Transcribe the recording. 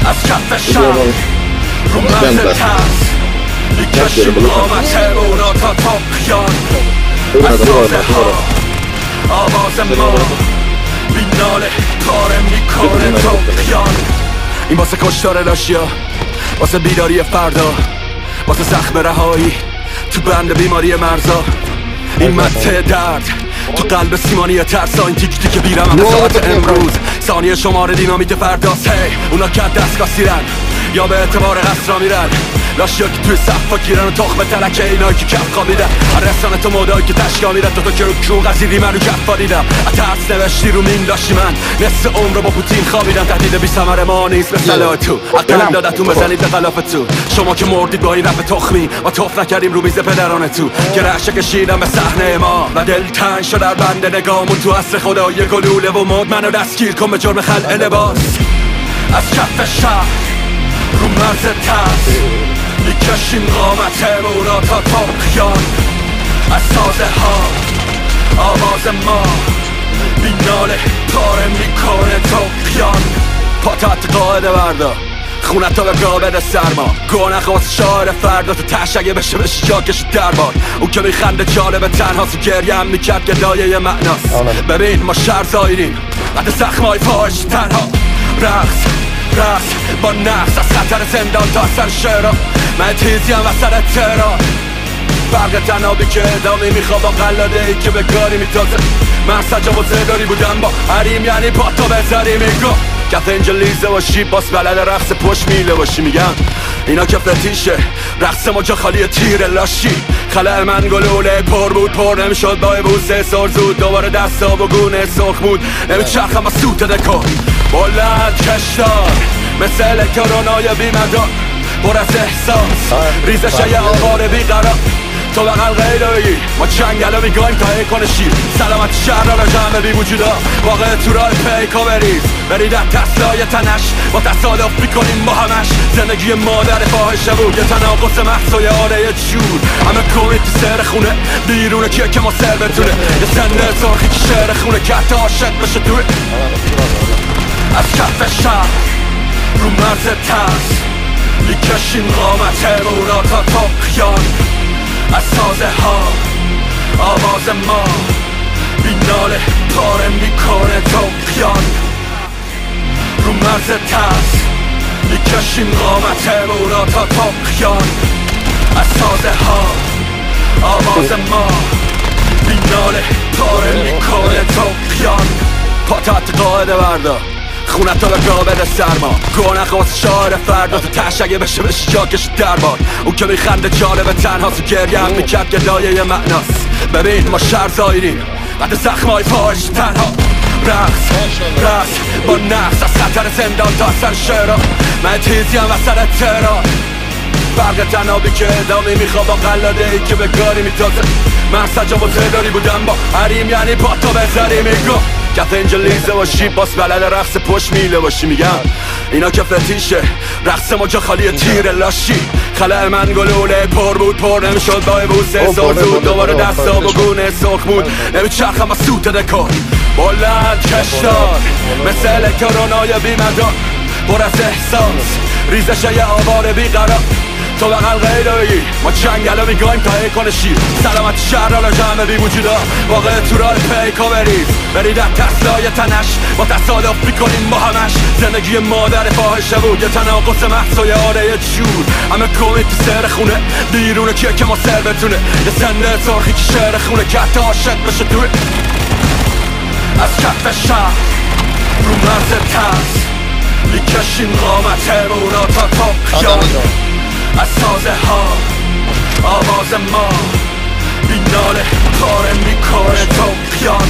از کف شب رو مرز ترس میکشیم قامتمون را تا تاقیان از سازه ها آواز ما بیناله پاره میکنه تاقیان. این واسه کشتار لاشیا، واسه بیداری فردا، واسه زخم رهایی تو بند بیماری مرزا. این مته درد تو قلب سیمانی ترسا، این تیک تیک بیرم همه ساعت امروز ثانیه شماره دینامیت فرداست. هی اونا که دستگاه سیرن یا به اعتبار قصرا میرن، لاشیا که توی صفا گیرن و تخم تلکه اینایی که کف خوابیدن. هر رسانه تو مودایی که تشکا میرن، دوتا که رو کیون قضیری من رو کفا دیدم. ترس نوشتی رو مین لاشی من نصف عمر رو با پوتین خوابیدم. تهدید بی ثمر ما نیست مثل تو، عقل دادتون بزنید به غلاف تو. شما که مردید با این رپ تخمی ما توف نکردیم رو میز پدران تو، که رعشه کشیدم به صحنه ما و دل تنگ شد در بند نگامون. تو اصل خدای گلوله و مد منو دستگیر کن به جرم خلع لباس. از کف شهر رو مرز ترس میکشیم قامتمون را تا تاقیان. از سازه ها آواز ما بیناله پاره میکنه تاقیان. پا تحت قاعده بردا خونت تا به قابل سرما، گوه نخواست شاعر فردا تو تشگه بشه جاکش دربار. اون که میخنده جالب تنهاست و گریه هم میکرد که دایه معناست. ببین ما شهر زایریم قد زخمای فاش تنها، رقص با نفس از خطر زندان تا اثر شعرها. من تیزی هم وسط تهران، فرق تنابی که ادامه میخواب با قلاده ای که به گاری میتازه. من سجاب و زداری بودم با حریم، یعنی با تو بذاری میگو کف انجلیزه باشی باس بلد رقص پشت میله باشی. میگم اینا که فتیشه رقص ما جا خالی تیر لاشی. خلع من گلوله پر بود پر نمیشد با بوسه سر زود. دوباره دستا و گونه سرخ بود نمیچرخم با سوت دکار. بلند کشدار مثل الکترونای بیمدار، پر از احساس ریزش یه آوار بیقرار. تو بقل غیرهایی ما چنگلو میگایم تا کنه شیر. سلامت شهر را جمع بی وجودا واقع تو راه پیکا بریز. برید از تسلای تنش با تصادف میکنیم با همش. زندگی مادر فاحشه بود یه تناقص محض و یه آره چور. همه کومید تو سر خونه بیرونه کیه که ما سر بتونه. یه سنده سرخی که شعر خونه که حتی عاشق بشه توی. از کف شهر رو مرز ترس میکشیم قامتمون را تا تاقیان. از سازه ها آواز ما بیناله پاره میکنه تاقیان. رو مرز ترس میکشیم قامتمون را تا تاقیان. از سازه ها آواز ما بیناله پاره میکنه تاقیان. پا تحت قاعده بردا خونت تا به قابل سرما، گوه نخواست شاعر فردا تو تشگه بشه جاکش دربار. اون که میخنده جالب تنهاست و گریه هم میکرد که دایه معناست. ببین ما شهر زایریم قد زخمای فاش تنها، رقص با نفس از خطر زندان تا اثر شعرها. من تیزی هم وسط تهران، فرق تنابی که ادامه میخواب با قلاده ای که به گاری میتازه. من سجاب و زداری بودم با حریم، یعنی با تو بذاری میگو کف انجلیزه باشی باس بلد رقص پشت میله باشی. میگم اینا که فتیشه رقص ما جا خالی تیر لاشی. خلع من گلوله پر بود پر نمیشد با بوسه سر زود. دوباره دستا و گونه سرخ بود نمیچرخم از سوت دکار. بلند کشدار مثل الکترونای بیمدار، پر از احساس ریزش یه آوار بیقرار. تو بقل غیرهایی ما چنگلو میگایم تا کنه شیر. سلامت شهر را جمع بی وجودا واقع تو راه پیکا بریز. برید از تسلای تنش با تصادف میکنیم با همش. زندگی مادر فاحشه بود یه تناقص محض و یه آره چور. همه کومید تو سر خونه بیرونه کیه که ما سر بتونه. یه سنده سرخی که شعر خونه که حتی عاشق بشه توی. از کف شهر رو مرز ترس میکشیم قامتمون را تا تاقیان. از سازه ها آواز ما بیناله پاره میکنه تاقیان.